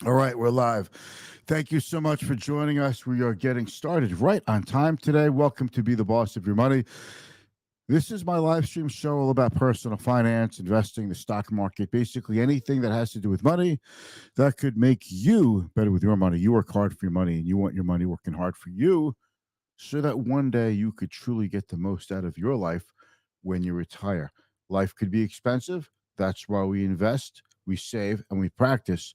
All right, we're live. Thank you so much for joining us. We are getting started right on time today. Welcome to Be the Boss of Your Money. This is my live stream show all about personal finance, investing, the stock market, basically anything that has to do with money that could make you better with your money. You work hard for your money and you want your money working hard for you so that one day you could truly get the most out of your life when you retire. Life could be expensive. That's why we invest, we save, and we practice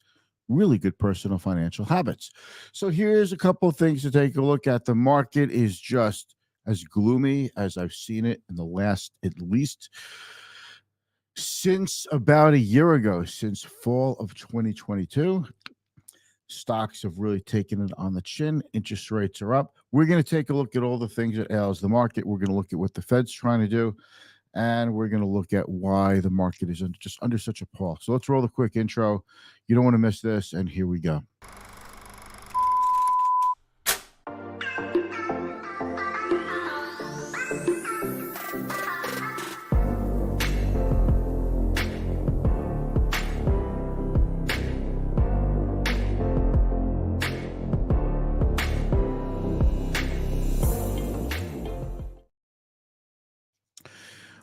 really good personal financial habits. So here's a couple of things to take a look at. The market is just as gloomy as I've seen it in the last at least since about a year ago, since fall of 2022. Stocks have really taken it on the chin. Interest rates are up. We're going to take a look at all the things that ails the market. We're going to look at what the Fed's trying to do, and we're going to look at why the market is just under such a pause. So let's roll the quick intro. You don't want to miss this, and here we go.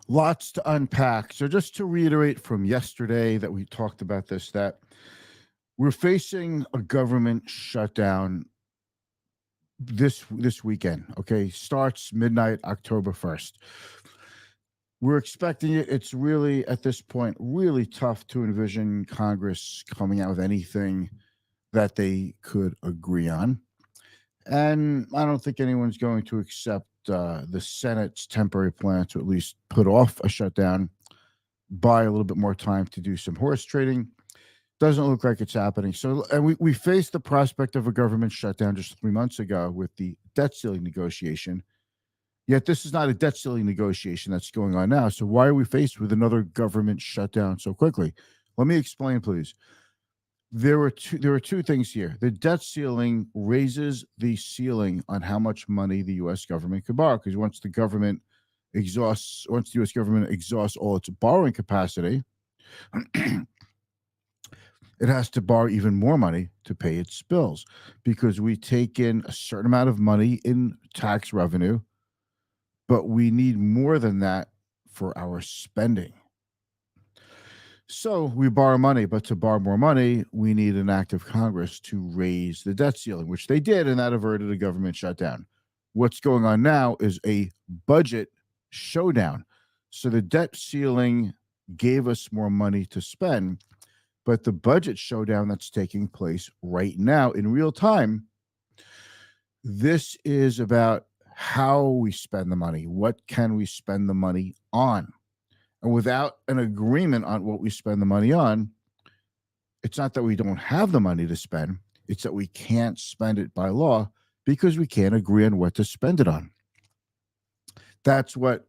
Lots to unpack. So just to reiterate from yesterday that we talked about this, that we're facing a government shutdown this weekend. Okay, starts midnight October 1st. We're expecting it. It's really at this point really tough to envision Congress coming out with anything that they could agree on. And I don't think anyone's going to accept the Senate's temporary plan to at least put off a shutdown, buy a little bit more time to do some horse trading. Doesn't look like it's happening. So, and we faced the prospect of a government shutdown just 3 months ago with the debt ceiling negotiation. Yet this is not a debt ceiling negotiation that's going on now. So why are we faced with another government shutdown so quickly? Let me explain, please. There are two things here. The debt ceiling raises the ceiling on how much money the U.S. government could borrow, because once the U.S. government exhausts all its borrowing capacity, it has to borrow even more money to pay its bills, because we take in a certain amount of money in tax revenue, but we need more than that for our spending. So we borrow money, but to borrow more money, we need an act of Congress to raise the debt ceiling, which they did, and that averted a government shutdown. What's going on now is a budget showdown. So the debt ceiling gave us more money to spend, but the budget showdown that's taking place right now in real time, this is about how we spend the money. What can we spend the money on? And without an agreement on what we spend the money on, it's not that we don't have the money to spend, it's that we can't spend it by law because we can't agree on what to spend it on. That's what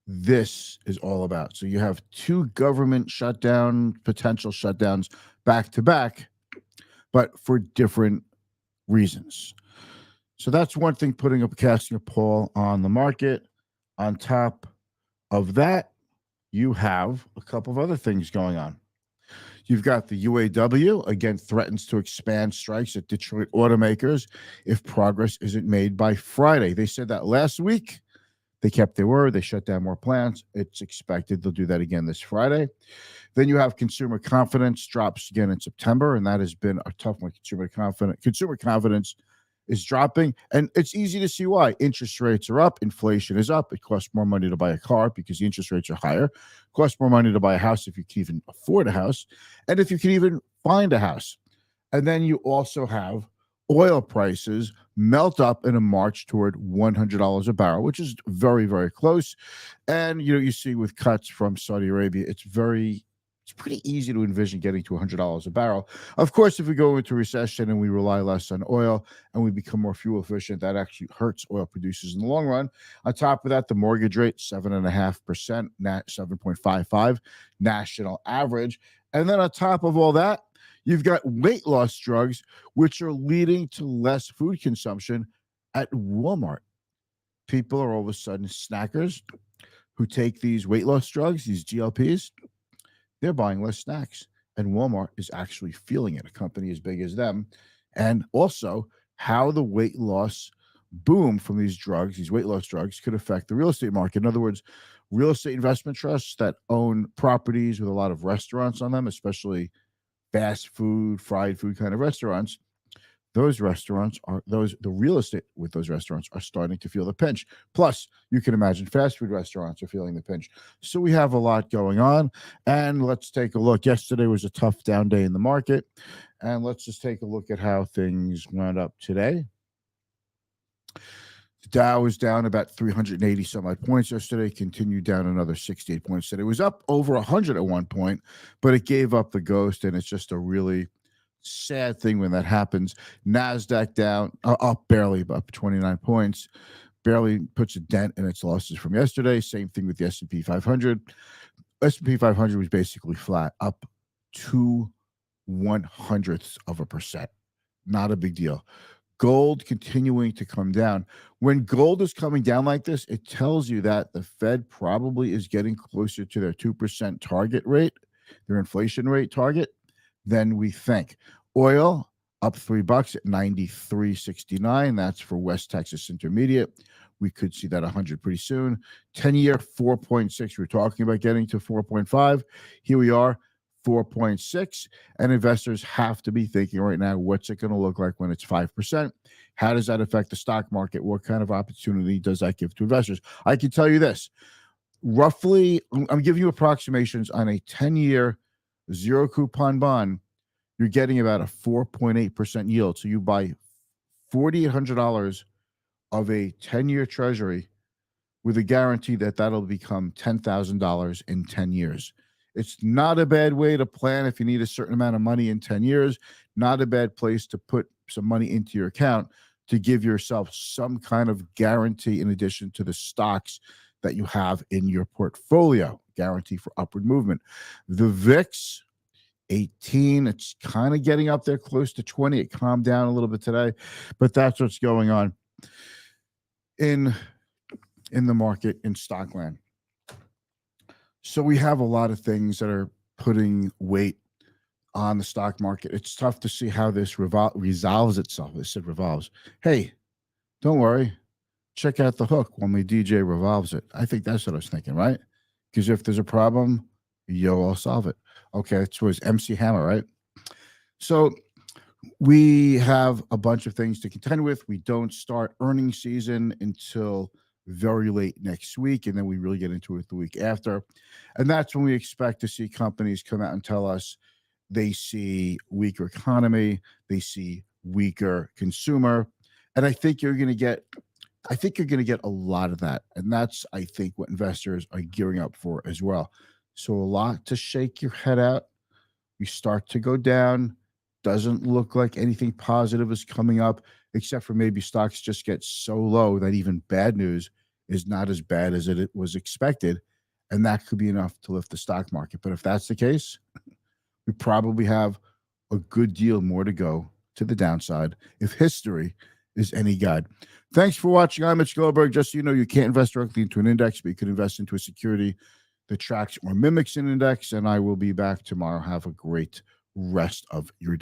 this is all about. So you have two government potential shutdowns back to back, but for different reasons. So that's one thing, casting a pall on the market. On top of that, you have a couple of other things going on. You've got the UAW, again, threatens to expand strikes at Detroit automakers if progress isn't made by Friday. They said that last week. They kept their word. They shut down more plants. It's expected they'll do that again this Friday. Then you have consumer confidence drops again in September, and that has been a tough one. Consumer confidence is dropping, and it's easy to see why. Interest rates are up, inflation is up. It costs more money to buy a car because the interest rates are higher. It costs more money to buy a house if you can even afford a house, and if you can even find a house. And then you also have oil prices melt up in a march toward $100 a barrel, which is very, very close. And you see with cuts from Saudi Arabia, it's pretty easy to envision getting to $100 a barrel. Of course, if we go into recession and we rely less on oil and we become more fuel efficient, that actually hurts oil producers in the long run. On top of that, the mortgage rate, 7.5%, 7.55 national average. And then on top of all that, you've got weight loss drugs, which are leading to less food consumption at Walmart. People are all of a sudden snackers who take these weight loss drugs, these GLPs. They're buying less snacks. and Walmart is actually feeling it, a company as big as them. And also how the weight loss boom from these drugs, these weight loss drugs, could affect the real estate market. In other words, real estate investment trusts that own properties with a lot of restaurants on them, especially fast food, fried food kind of restaurants, the real estate with those restaurants are starting to feel the pinch. Plus, you can imagine fast food restaurants are feeling the pinch. So we have a lot going on. And let's take a look. Yesterday was a tough down day in the market. And let's just take a look at how things went up today. The Dow was down about 380 some odd points yesterday, continued down another 68 points today. It was up over 100 at one point, but it gave up the ghost, and it's just a really sad thing when that happens. NASDAQ down, up barely, up 29 points, barely puts a dent in its losses from yesterday. Same thing with the S&P 500. S&P 500 was basically flat, up 0.02%. Not a big deal. Gold continuing to come down. When gold is coming down like this, it tells you that the Fed probably is getting closer to their 2% target rate, their inflation rate target, than we think. Oil up $3 at 93.69. That's for West Texas Intermediate. We could see that 100 pretty soon. 10-year 4.6. We're talking about getting to 4.5. Here we are, 4.6. And investors have to be thinking right now, what's it going to look like when it's 5%? How does that affect the stock market? What kind of opportunity does that give to investors? I can tell you this. Roughly, I'm giving you approximations on a 10-year zero coupon bond. You're getting about a 4.8% yield. So you buy $4,800 of a 10-year treasury with a guarantee that that'll become $10,000 in 10 years. It's not a bad way to plan if you need a certain amount of money in 10 years. Not a bad place to put some money into your account to give yourself some kind of guarantee in addition to the stocks that you have in your portfolio. Guarantee for upward movement. The VIX, 18. It's kind of getting up there close to 20. It calmed down a little bit today, but that's what's going on in the market in Stockland. So we have a lot of things that are putting weight on the stock market. It's tough to see how this resolves itself. I said revolves. Hey, don't worry. Check out the hook when we DJ revolves it. I think that's what I was thinking, right? Because if there's a problem, I'll solve it. Okay, it was MC Hammer, right? So we have a bunch of things to contend with. We don't start earnings season until very late next week, and then we really get into it the week after. And that's when we expect to see companies come out and tell us they see weaker economy, they see weaker consumer. And I think you're going to get a lot of that. And that's, I think, what investors are gearing up for as well. So a lot to shake your head out. We start to go down. Doesn't look like anything positive is coming up, except for maybe stocks just get so low that even bad news is not as bad as it was expected. And that could be enough to lift the stock market. But if that's the case, we probably have a good deal more to go to the downside if history is any guide. Thanks for watching. I'm Mitch Goldberg. Just so you know, you can't invest directly into an index, but you can invest into a security that tracks or mimics an index. And I will be back tomorrow. Have a great rest of your day.